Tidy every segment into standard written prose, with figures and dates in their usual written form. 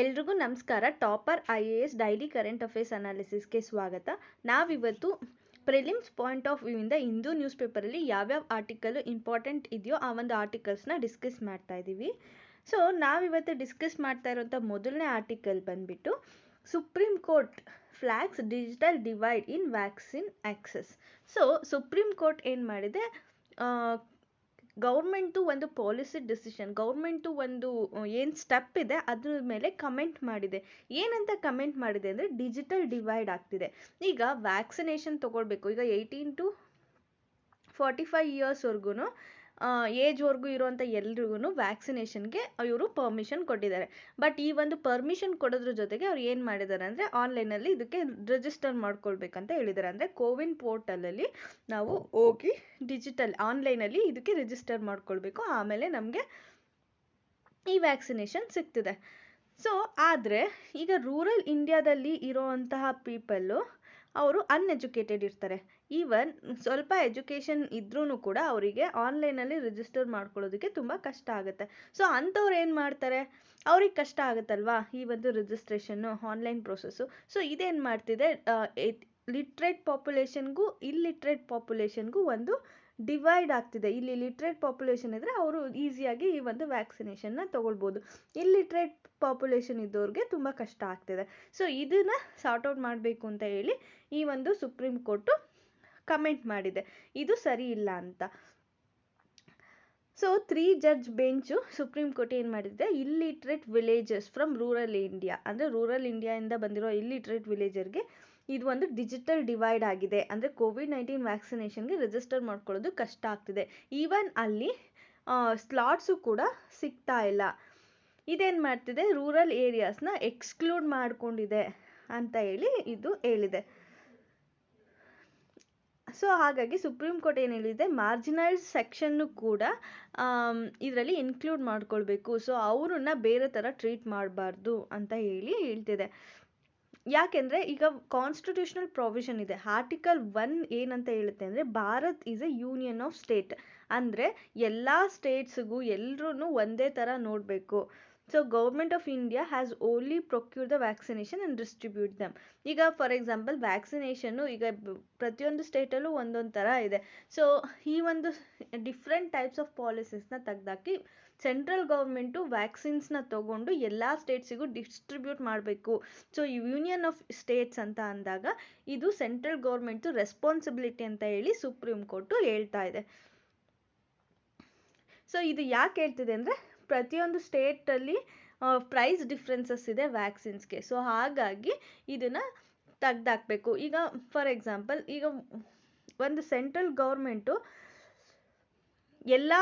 ಎಲ್ರಿಗೂ ನಮಸ್ಕಾರ. Topper IAS daily current affairs ಅನಾಲಿಸಿಸ್ಗೆ ಸ್ವಾಗತ. ನಾವಿವತ್ತು ಪ್ರಿಲಿಮ್ಸ್ ಪಾಯಿಂಟ್ ಆಫ್ ವ್ಯೂ ಇಂದ ಹಿಂದೂ ನ್ಯೂಸ್ ಪೇಪರಲ್ಲಿ ಯಾವ್ಯಾವ ಆರ್ಟಿಕಲ್ ಇಂಪಾರ್ಟೆಂಟ್ ಇದೆಯೋ ಆ ಒಂದು ಆರ್ಟಿಕಲ್ಸ್ನ ಡಿಸ್ಕಸ್ ಮಾಡ್ತಾ ಇದ್ದೀವಿ. ಸೊ ನಾವಿವತ್ತು ಡಿಸ್ಕಸ್ ಮಾಡ್ತಾ ಇರೋಂಥ ಮೊದಲನೇ ಆರ್ಟಿಕಲ್ ಬಂದ್ಬಿಟ್ಟು supreme court flags digital divide in vaccine access. So supreme court ಏನು ಮಾಡಿದೆ, ಗೌರ್ಮೆಂಟು ಒಂದು ಪಾಲಿಸಿ ಡಿಸಿಷನ್, ಗೌರ್ಮೆಂಟು ಒಂದು ಏನು ಸ್ಟೆಪ್ ಇದೆ ಅದ್ರ ಮೇಲೆ ಕಮೆಂಟ್ ಮಾಡಿದೆ. ಏನಂತ ಕಮೆಂಟ್ ಮಾಡಿದೆ ಅಂದರೆ ಡಿಜಿಟಲ್ ಡಿವೈಡ್ ಆಗ್ತಿದೆ. ಈಗ ವ್ಯಾಕ್ಸಿನೇಷನ್ ತೊಗೊಳ್ಬೇಕು, ಈಗ 18 to 45 ಇಯರ್ಸ್ವರೆಗೂ ಏಜ್ವರೆಗೂ ಇರೋವಂಥ ಎಲ್ರಿಗೂ ವ್ಯಾಕ್ಸಿನೇಷನ್ಗೆ ಇವರು ಪರ್ಮಿಷನ್ ಕೊಟ್ಟಿದ್ದಾರೆ. ಬಟ್ ಈ ಒಂದು ಪರ್ಮಿಷನ್ ಕೊಡೋದ್ರ ಜೊತೆಗೆ ಅವ್ರು ಏನು ಮಾಡಿದ್ದಾರೆ ಅಂದರೆ ಆನ್ಲೈನಲ್ಲಿ ಇದಕ್ಕೆ ರಿಜಿಸ್ಟರ್ ಮಾಡ್ಕೊಳ್ಬೇಕಂತ ಹೇಳಿದ್ದಾರೆ. ಅಂದರೆ ಕೋವಿನ್ ಪೋರ್ಟಲಲ್ಲಿ ನಾವು ಹೋಗಿ ಆನ್ಲೈನಲ್ಲಿ ಇದಕ್ಕೆ ರಿಜಿಸ್ಟರ್ ಮಾಡ್ಕೊಳ್ಬೇಕು, ಆಮೇಲೆ ನಮಗೆ ಈ ವ್ಯಾಕ್ಸಿನೇಷನ್ ಸಿಗ್ತಿದೆ. ಸೊ ಆದರೆ ಈಗ ರೂರಲ್ ಇಂಡಿಯಾದಲ್ಲಿ ಇರೋವಂತಹ ಪೀಪಲ್ಲು ಅವರು ಅನ್ಎಜುಕೇಟೆಡ್ ಇರ್ತಾರೆ. ಈವನ್ ಸ್ವಲ್ಪ ಎಜುಕೇಷನ್ ಇದ್ರೂ ಕೂಡ ಅವರಿಗೆ ಆನ್ಲೈನಲ್ಲಿ ರಿಜಿಸ್ಟರ್ ಮಾಡ್ಕೊಳ್ಳೋದಕ್ಕೆ ತುಂಬ ಕಷ್ಟ ಆಗುತ್ತೆ. ಸೊ ಅಂಥವ್ರು ಏನು ಮಾಡ್ತಾರೆ, ಅವ್ರಿಗೆ ಕಷ್ಟ ಆಗುತ್ತಲ್ವಾ ಈ ಒಂದು ರಿಜಿಸ್ಟ್ರೇಷನ್ನು, ಆನ್ಲೈನ್ ಪ್ರೊಸೆಸ್ಸು. ಸೊ ಇದೇನು ಮಾಡ್ತಿದೆ, ಲಿಟ್ರೇಟ್ ಪಾಪ್ಯುಲೇಷನ್ಗೂ ಇಲ್ಲಿಟ್ರೇಟ್ ಪಾಪ್ಯುಲೇಷನ್ಗೂ ಒಂದು ಡಿವೈಡ್ ಆಗ್ತಿದೆ. ಇಲ್ಲಿ ಲಿಟ್ರೇಟ್ ಪಾಪ್ಯುಲೇಷನ್ ಇದ್ದರೆ ಅವರು ಈಸಿಯಾಗಿ ಈ ಒಂದು ವ್ಯಾಕ್ಸಿನೇಷನ್ನ ತೊಗೊಳ್ಬೋದು. ಇಲ್ಲಿಟ್ರೇಟ್ ಪಾಪ್ಯುಲೇಷನ್ ಇದ್ದವ್ರಿಗೆ ತುಂಬ ಕಷ್ಟ ಆಗ್ತಿದೆ. ಸೊ ಇದನ್ನು ಸಾರ್ಟ್ ಔಟ್ ಮಾಡಬೇಕು ಅಂತ ಹೇಳಿ ಈ ಒಂದು ಸುಪ್ರೀಂ ಕೋರ್ಟು ಕಮೆಂಟ್ ಮಾಡಿದೆ, ಇದು ಸರಿ ಇಲ್ಲ ಅಂತ. So 3 judge bench supreme court ಏನು ಮಾಡಿದೆ, illiterate villages from rural India, ಅಂದರೆ ರೂರಲ್ ಇಂಡಿಯಾಯಿಂದ ಬಂದಿರೋ ಇಲ್ಲಿಟ್ರೇಟ್ ವಿಲೇಜರ್ಗೆ ಇದು ಒಂದು ಡಿಜಿಟಲ್ ಡಿವೈಡ್ ಆಗಿದೆ. ಅಂದರೆ COVID-19 ವ್ಯಾಕ್ಸಿನೇಷನ್ಗೆ ರಿಜಿಸ್ಟರ್ ಮಾಡ್ಕೊಳ್ಳೋದು ಕಷ್ಟ ಆಗ್ತಿದೆ. ಈವನ್ ಅಲ್ಲಿ ಸ್ಲಾಟ್ಸು ಕೂಡ ಸಿಗ್ತಾ ಇಲ್ಲ. ಇದೇನು ಮಾಡ್ತಿದೆ, ರೂರಲ್ ಏರಿಯಾಸ್ನ ಎಕ್ಸ್ಕ್ಲೂಡ್ ಮಾಡ್ಕೊಂಡಿದೆ ಅಂತ ಹೇಳಿ ಇದು ಹೇಳಿದೆ. ಸೊ ಹಾಗಾಗಿ ಸುಪ್ರೀಂ ಕೋರ್ಟ್ ಏನು ಹೇಳಿದೆ, ಮಾರ್ಜಿನೈಸ್ ಸೆಕ್ಷನ್ನು ಕೂಡ ಇದರಲ್ಲಿ ಇನ್ಕ್ಲೂಡ್ ಮಾಡ್ಕೊಳ್ಬೇಕು. ಸೊ ಅವ್ರನ್ನ ಬೇರೆ ಥರ ಟ್ರೀಟ್ ಮಾಡಬಾರ್ದು ಅಂತ ಹೇಳ್ತಿದೆ. ಯಾಕೆಂದರೆ ಈಗ ಕಾನ್ಸ್ಟಿಟ್ಯೂಷನಲ್ ಪ್ರಾವಿಷನ್ ಇದೆ. ಆರ್ಟಿಕಲ್ 1 ಏನಂತ ಹೇಳುತ್ತೆ ಅಂದರೆ Bharat is a union of state, ಅಂದರೆ ಎಲ್ಲ ಸ್ಟೇಟ್ಸ್ಗೂ ಎಲ್ಲರೂ ಒಂದೇ ಥರ ನೋಡಬೇಕು. So government of India has only procure the vaccination and distribute them. ಈಗ ಫಾರ್ ಎಕ್ಸಾಂಪಲ್ ವ್ಯಾಕ್ಸಿನೇಷನ್ನು ಈಗ ಪ್ರತಿಯೊಂದು ಸ್ಟೇಟಲ್ಲೂ ಒಂದೊಂದು ಥರ ಇದೆ. ಸೊ ಈ ಒಂದು ಡಿಫ್ರೆಂಟ್ ಟೈಪ್ಸ್ ಆಫ್ ಪಾಲಿಸೀಸ್ನ ತೆಗೆದಾಕಿ ಸೆಂಟ್ರಲ್ ಗೌರ್ಮೆಂಟು ವ್ಯಾಕ್ಸಿನ್ಸ್ನ ತೊಗೊಂಡು ಎಲ್ಲ ಸ್ಟೇಟ್ಸಿಗೂ ಡಿಸ್ಟ್ರಿಬ್ಯೂಟ್ ಮಾಡಬೇಕು. ಸೊ ಯೂನಿಯನ್ ಆಫ್ ಸ್ಟೇಟ್ಸ್ ಅಂತ ಅಂದಾಗ ಇದು ಸೆಂಟ್ರಲ್ ಗೌರ್ಮೆಂಟ್ದು ರೆಸ್ಪಾನ್ಸಿಬಿಲಿಟಿ ಅಂತ ಹೇಳಿ ಸುಪ್ರೀಂ ಕೋರ್ಟು ಹೇಳ್ತಾ ಇದೆ. ಸೊ ಇದು ಯಾಕೆ ಹೇಳ್ತಿದೆ ಅಂದರೆ ಪ್ರತಿಯೊಂದು ಸ್ಟೇಟಲ್ಲಿ ಪ್ರೈಸ್ ಡಿಫ್ರೆನ್ಸಸ್ ಇದೆ ವ್ಯಾಕ್ಸಿನ್ಸ್ಗೆ. ಸೊ ಹಾಗಾಗಿ ಇದನ್ನು ತೆಗ್ದಾಕಬೇಕು. ಈಗ ಫಾರ್ ಎಕ್ಸಾಂಪಲ್ ಈಗ ಒಂದು ಸೆಂಟ್ರಲ್ ಗೌರ್ಮೆಂಟು ಎಲ್ಲ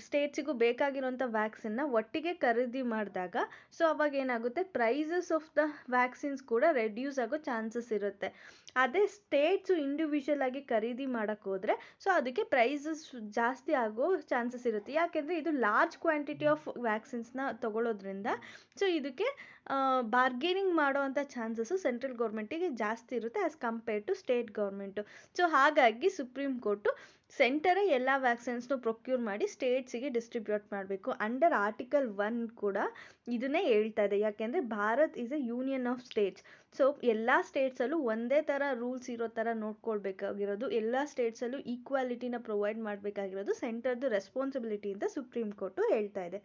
ಸ್ಟೇಟ್ಸಿಗೂ ಬೇಕಾಗಿರೋಂಥ ವ್ಯಾಕ್ಸಿನ್ನ ಒಟ್ಟಿಗೆ ಖರೀದಿ ಮಾಡಿದಾಗ ಸೊ ಅವಾಗ ಏನಾಗುತ್ತೆ, ಪ್ರೈಸಸ್ ಆಫ್ ದ ವ್ಯಾಕ್ಸಿನ್ಸ್ ಕೂಡ ರೆಡ್ಯೂಸ್ ಆಗೋ ಚಾನ್ಸಸ್ ಇರುತ್ತೆ. ಅದೇ ಸ್ಟೇಟ್ಸು ಇಂಡಿವಿಜುವಲ್ ಆಗಿ ಖರೀದಿ ಮಾಡೋಕ್ಕೆ ಹೋದರೆ ಸೊ ಅದಕ್ಕೆ ಪ್ರೈಸಸ್ ಜಾಸ್ತಿ ಆಗೋ ಚಾನ್ಸಸ್ ಇರುತ್ತೆ. ಯಾಕೆಂದರೆ ಇದು ಲಾರ್ಜ್ ಕ್ವಾಂಟಿಟಿ ಆಫ್ ವ್ಯಾಕ್ಸಿನ್ಸ್ನ ತಗೊಳ್ಳೋದ್ರಿಂದ ಸೊ ಇದಕ್ಕೆ ಬಾರ್ಗೇನಿಂಗ್ ಮಾಡೋವಂಥ ಚಾನ್ಸಸ್ಸು ಸೆಂಟ್ರಲ್ ಗೌರ್ಮೆಂಟಿಗೆ ಜಾಸ್ತಿ ಇರುತ್ತೆ as compared to state government. So ಹಾಗಾಗಿ ಸುಪ್ರೀಂ ಕೋರ್ಟು ಸೆಂಟರೇ ಎಲ್ಲ ವ್ಯಾಕ್ಸಿನ್ಸ್ನು ಪ್ರೊಕ್ಯೂರ್ ಮಾಡಿ ಸ್ಟೇಟ್ಸಿಗೆ ಡಿಸ್ಟ್ರಿಬ್ಯೂಟ್ ಮಾಡಬೇಕು. ಅಂಡರ್ ಆರ್ಟಿಕಲ್ 1 ಕೂಡ ಇದನ್ನೇ ಹೇಳ್ತಾ ಇದೆ. ಯಾಕೆಂದರೆ Bharat is a union of states. So ಎಲ್ಲ ಸ್ಟೇಟ್ಸಲ್ಲೂ ಒಂದೇ ಥರ ರೂಲ್ಸ್ ಇರೋ ಥರ ನೋಡ್ಕೊಳ್ಬೇಕಾಗಿರೋದು, ಎಲ್ಲ ಸ್ಟೇಟ್ಸಲ್ಲೂ ಈಕ್ವಾಲಿಟಿನ ಪ್ರೊವೈಡ್ ಮಾಡಬೇಕಾಗಿರೋದು ಸೆಂಟರ್ದು ರೆಸ್ಪಾನ್ಸಿಬಿಲಿಟಿ ಅಂತ ಸುಪ್ರೀಂ ಕೋರ್ಟು ಹೇಳ್ತಾ ಇದೆ.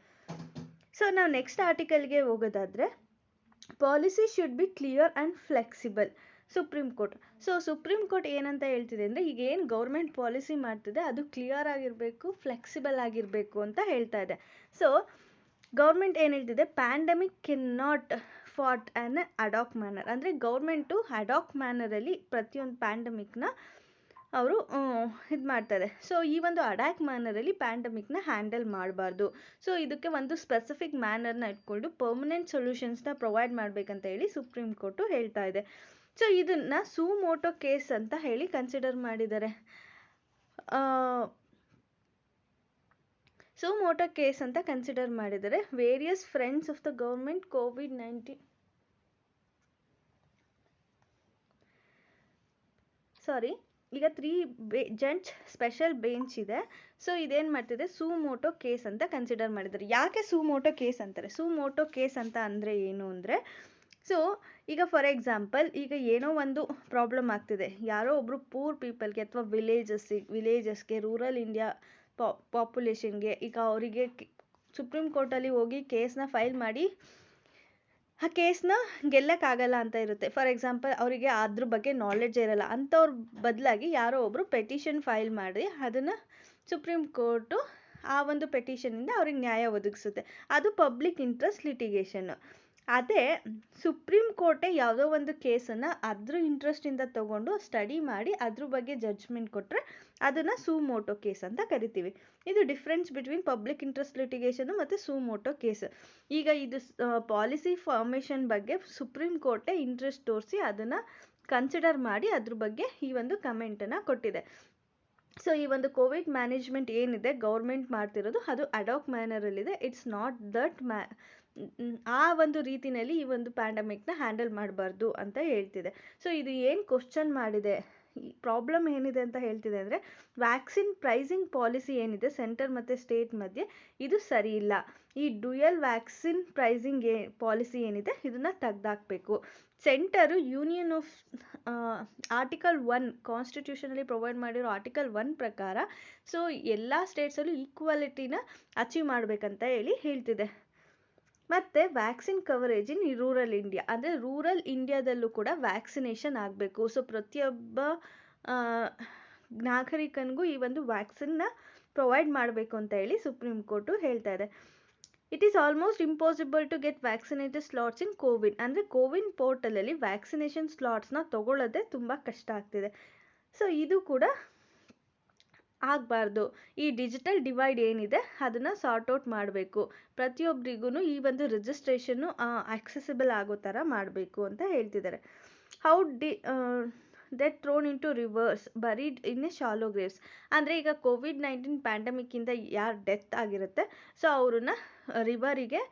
ಸೊ ನಾವು ನೆಕ್ಸ್ಟ್ ಆರ್ಟಿಕಲ್ಗೆ ಹೋಗೋದಾದರೆ policy should be clear and flexible supreme court. So supreme court ಏನಂತ ಹೇಳ್ತಿದೆ ಅಂದರೆ ಈಗ ಏನು ಗೌರ್ಮೆಂಟ್ ಪಾಲಿಸಿ ಮಾಡ್ತಿದೆ ಅದು ಕ್ಲಿಯರ್ ಆಗಿರಬೇಕು, ಫ್ಲೆಕ್ಸಿಬಲ್ ಆಗಿರಬೇಕು ಅಂತ ಹೇಳ್ತಾ ಇದೆ. ಸೊ ಗೌರ್ಮೆಂಟ್ ಏನು ಹೇಳ್ತಿದೆ, pandemic can not fought an ad hoc manner, ಅಂದರೆ ಗೌರ್ಮೆಂಟು ಅಡಾಕ್ ಮ್ಯಾನರಲ್ಲಿ ಪ್ರತಿಯೊಂದು ಪ್ಯಾಂಡಮಿಕ್ನ ಅವರು ಇದು ಮಾಡ್ತಾರೆ. ಸೊ ಈ ಒಂದು ಅಡಾಕ್ ಮ್ಯಾನರಲ್ಲಿ ಪ್ಯಾಂಡಮಿಕ್ನ ಹ್ಯಾಂಡಲ್ ಮಾಡಬಾರ್ದು. ಸೊ ಇದಕ್ಕೆ ಒಂದು ಸ್ಪೆಸಿಫಿಕ್ ಮ್ಯಾನರ್ನ ಇಟ್ಕೊಂಡು ಪರ್ಮನೆಂಟ್ ಸೊಲ್ಯೂಷನ್ಸ್ನ ಪ್ರೊವೈಡ್ ಮಾಡಬೇಕಂತ ಹೇಳಿ ಸುಪ್ರೀಂ ಕೋರ್ಟು ಹೇಳ್ತಾ ಇದೆ. ಸೊ ಇದನ್ನು ಸುಮೋಟೋ ಕೇಸ್ ಅಂತ ಹೇಳಿ ಕನ್ಸಿಡರ್ ಮಾಡಿದ್ದಾರೆ. ಸುಮೋಟೋ ಕೇಸ್ ಅಂತ ಕನ್ಸಿಡರ್ ಮಾಡಿದ್ದಾರೆ. Various friends of the government COVID-19 ಸಾರಿ ಈಗ 3 ಜಡ್ಜ್ ಸ್ಪೆಷಲ್ ಬೆಂಚ್ ಇದೆ. ಸೊ ಇದೇನು ಮಾಡ್ತಿದೆ, ಸುಮೋಟೋ ಕೇಸ್ ಅಂತ ಕನ್ಸಿಡರ್ ಮಾಡಿದ್ದಾರೆ. ಯಾಕೆ ಸುಮೋಟೋ ಕೇಸ್ ಅಂತಾರೆ? ಸುಮೋಟೋ ಕೇಸ್ ಅಂತ ಅಂದರೆ ಏನು ಅಂದರೆ, ಸೊ ಈಗ ಫಾರ್ ಎಕ್ಸಾಂಪಲ್, ಈಗ ಏನೋ ಒಂದು ಪ್ರಾಬ್ಲಮ್ ಆಗ್ತಿದೆ, ಯಾರೋ ಒಬ್ಬರು ಪೂರ್ ಪೀಪಲ್ಗೆ ಅಥವಾ ವಿಲೇಜಸ್ಗೆ ರೂರಲ್ ಇಂಡಿಯಾ ಪಾಪ್ಯುಲೇಷನ್ಗೆ, ಈಗ ಅವರಿಗೆ ಸುಪ್ರೀಂ ಕೋರ್ಟಲ್ಲಿ ಹೋಗಿ ಕೇಸ್ನ ಫೈಲ್ ಮಾಡಿ ಆ ಕೇಸ್ನ ಗೆಲ್ಲಕ್ಕಾಗಲ್ಲ ಅಂತ ಇರುತ್ತೆ. ಫಾರ್ ಎಕ್ಸಾಂಪಲ್, ಅವರಿಗೆ ಅದ್ರ ಬಗ್ಗೆ ನಾಲೆಡ್ಜ್ ಇರಲ್ಲ, ಅಂಥವ್ರ ಬದಲಾಗಿ ಯಾರೋ ಒಬ್ಬರು ಪೆಟಿಷನ್ ಫೈಲ್ ಮಾಡಿ ಅದನ್ನು ಸುಪ್ರೀಂ ಕೋರ್ಟು ಆ ಒಂದು ಪೆಟಿಷನಿಂದ ಅವ್ರಿಗೆ ನ್ಯಾಯ ಒದಗಿಸುತ್ತೆ. ಅದು ಪಬ್ಲಿಕ್ ಇಂಟ್ರೆಸ್ಟ್ ಲಿಟಿಗೇಷನ್ನು. ಅದೇ ಸುಪ್ರೀಂ ಕೋರ್ಟೇ ಯಾವುದೋ ಒಂದು ಕೇಸನ್ನು ಅದ್ರ ಇಂಟ್ರೆಸ್ಟಿಂದ ತಗೊಂಡು ಸ್ಟಡಿ ಮಾಡಿ ಅದ್ರ ಬಗ್ಗೆ ಜಡ್ಜ್ಮೆಂಟ್ ಕೊಟ್ಟರೆ ಅದನ್ನು ಸುಮೋಟೋ ಕೇಸ್ ಅಂತ ಕರಿತೀವಿ. ಇದು ಡಿಫ್ರೆನ್ಸ್ ಬಿಟ್ವೀನ್ ಪಬ್ಲಿಕ್ ಇಂಟ್ರೆಸ್ಟ್ ಲಿಟಿಗೇಷನು ಮತ್ತು ಸುಮೋಟೋ ಕೇಸ್. ಈಗ ಇದು ಪಾಲಿಸಿ ಫಾರ್ಮೇಷನ್ ಬಗ್ಗೆ ಸುಪ್ರೀಂ ಕೋರ್ಟೇ ಇಂಟ್ರೆಸ್ಟ್ ತೋರಿಸಿ ಅದನ್ನು ಕನ್ಸಿಡರ್ ಮಾಡಿ ಅದ್ರ ಬಗ್ಗೆ ಈ ಒಂದು ಕಮೆಂಟನ್ನು ಕೊಟ್ಟಿದೆ. ಸೊ ಈ ಒಂದು ಕೋವಿಡ್ ಮ್ಯಾನೇಜ್ಮೆಂಟ್ ಏನಿದೆ ಗೌರ್ಮೆಂಟ್ ಮಾಡ್ತಿರೋದು, ಅದು ಅಡಾಕ್ ಮ್ಯಾನರಲ್ಲಿದೆ. ಇಟ್ಸ್ ನಾಟ್ ದಟ್ ಆ ಒಂದು ರೀತಿಯಲ್ಲಿ ಈ ಒಂದು ಪ್ಯಾಂಡಮಿಕ್ನ ಹ್ಯಾಂಡಲ್ ಮಾಡಬಾರ್ದು ಅಂತ ಹೇಳ್ತಿದೆ. ಸೊ ಇದು ಏನು ಕ್ವಶನ್ ಮಾಡಿದೆ, ಪ್ರಾಬ್ಲಮ್ ಏನಿದೆ ಅಂತ ಹೇಳ್ತಿದೆ ಅಂದರೆ, ವ್ಯಾಕ್ಸಿನ್ ಪ್ರೈಸಿಂಗ್ ಪಾಲಿಸಿ ಏನಿದೆ ಸೆಂಟರ್ ಮತ್ತು ಸ್ಟೇಟ್ ಮಧ್ಯೆ, ಇದು ಸರಿ ಇಲ್ಲ. ಈ ಡ್ಯುಯಲ್ ವ್ಯಾಕ್ಸಿನ್ ಪ್ರೈಸಿಂಗ್ ಪಾಲಿಸಿ ಏನಿದೆ ಇದನ್ನು ತೆಗೆದಾಕಬೇಕು. ಸೆಂಟರು ಯೂನಿಯನ್ ಆಫ್ ಆರ್ಟಿಕಲ್ 1 ಕಾನ್ಸ್ಟಿಟ್ಯೂಷನಲ್ಲಿ ಪ್ರೊವೈಡ್ ಮಾಡಿರೋ ಆರ್ಟಿಕಲ್ 1 ಪ್ರಕಾರ ಸೊ ಎಲ್ಲ ಸ್ಟೇಟ್ಸಲ್ಲೂ ಈಕ್ವಾಲಿಟಿನ ಅಚೀವ್ ಮಾಡಬೇಕಂತ ಹೇಳ್ತಿದೆ. ಮತ್ತು vaccine coverage in rural India, ಅಂದರೆ ರೂರಲ್ ಇಂಡಿಯಾದಲ್ಲೂ ಕೂಡ ವ್ಯಾಕ್ಸಿನೇಷನ್ ಆಗಬೇಕು. ಸೊ ಪ್ರತಿಯೊಬ್ಬ ನಾಗರಿಕನಿಗೂ ಈ ಒಂದು ವ್ಯಾಕ್ಸಿನ್ನ ಪ್ರೊವೈಡ್ ಮಾಡಬೇಕು ಅಂತ ಸುಪ್ರೀಂ ಕೋರ್ಟು ಹೇಳ್ತಾ ಇದೆ. It is almost impossible to get vaccinated slots in CoWIN, ಅಂದರೆ ಕೋವಿನ್ ಪೋರ್ಟಲಲ್ಲಿ ವ್ಯಾಕ್ಸಿನೇಷನ್ ಸ್ಲಾಟ್ಸ್ನ ತೊಗೊಳ್ಳೋದೇ ತುಂಬ ಕಷ್ಟ ಆಗ್ತಿದೆ. ಸೊ ಇದು ಕೂಡ ಆಗಬಾರ್ದು. ಈ ಡಿಜಿಟಲ್ ಡಿವೈಡ್ ಏನಿದೆ ಅದನ್ನು ಸಾರ್ಟ್ ಔಟ್ ಮಾಡಬೇಕು. ಪ್ರತಿಯೊಬ್ಬರಿಗೂ ಈ ಒಂದು ರಿಜಿಸ್ಟ್ರೇಷನ್ನು ಆಕ್ಸೆಸಿಬಲ್ ಆಗೋ ಥರ ಮಾಡಬೇಕು ಅಂತ ಹೇಳ್ತಿದ್ದಾರೆ. How death thrown into rivers buried in a shallow graves, ಅಂದರೆ ಈಗ ಕೋವಿಡ್-19 ಪ್ಯಾಂಡಮಿಕ್ಕಿಂದ ಯಾರು ಡೆತ್ ಆಗಿರುತ್ತೆ ಸೊ ಅವ್ರನ್ನ ರಿವರಿಗೆ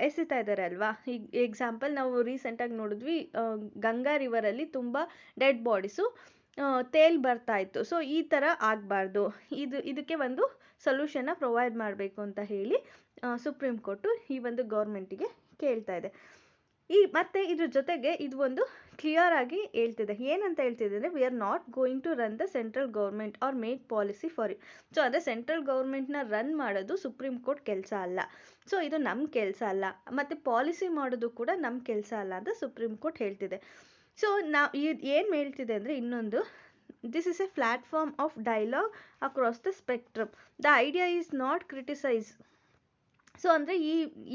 ಎಸಿತಾ ಇದ್ದಾರೆ ಅಲ್ವಾ. ಈಗ ಎಕ್ಸಾಂಪಲ್ ನಾವು ರೀಸೆಂಟಾಗಿ ನೋಡಿದ್ವಿ, ಗಂಗಾ ರಿವರಲ್ಲಿ ತುಂಬ ಡೆಡ್ ಬಾಡೀಸು ತೇಲ್ ಬರ್ತಾ ಇತ್ತು. ಸೊ ಈ ಥರ ಆಗಬಾರ್ದು, ಇದಕ್ಕೆ ಒಂದು ಸೊಲ್ಯೂಷನ್ನ ಪ್ರೊವೈಡ್ ಮಾಡಬೇಕು ಅಂತ ಹೇಳಿ ಸುಪ್ರೀಂ ಕೋರ್ಟು ಈ ಒಂದು ಗೌರ್ಮೆಂಟಿಗೆ ಕೇಳ್ತಾ ಇದೆ. ಮತ್ತು ಇದ್ರ ಜೊತೆಗೆ ಇದು ಒಂದು ಕ್ಲಿಯರ್ ಆಗಿ ಹೇಳ್ತಿದೆ. ಏನಂತ ಹೇಳ್ತಿದೆ ಅಂದರೆ, we are not going to run the central government or make policy for it. So ಅದೇ ಸೆಂಟ್ರಲ್ ಗೌರ್ಮೆಂಟ್ನ ರನ್ ಮಾಡೋದು ಸುಪ್ರೀಂ ಕೋರ್ಟ್ ಕೆಲಸ ಅಲ್ಲ. ಸೊ ಇದು ನಮ್ಮ ಕೆಲಸ ಅಲ್ಲ, ಮತ್ತು ಪಾಲಿಸಿ ಮಾಡೋದು ಕೂಡ ನಮ್ಮ ಕೆಲಸ ಅಲ್ಲ ಅಂತ ಸುಪ್ರೀಂ ಕೋರ್ಟ್ ಹೇಳ್ತಿದೆ. ಸೊ ಏನು ಹೇಳ್ತಿದೆ ಅಂದರೆ, ಇನ್ನೊಂದು, this is A platform of dialogue across the spectrum, the idea is not criticise. So ಅಂದರೆ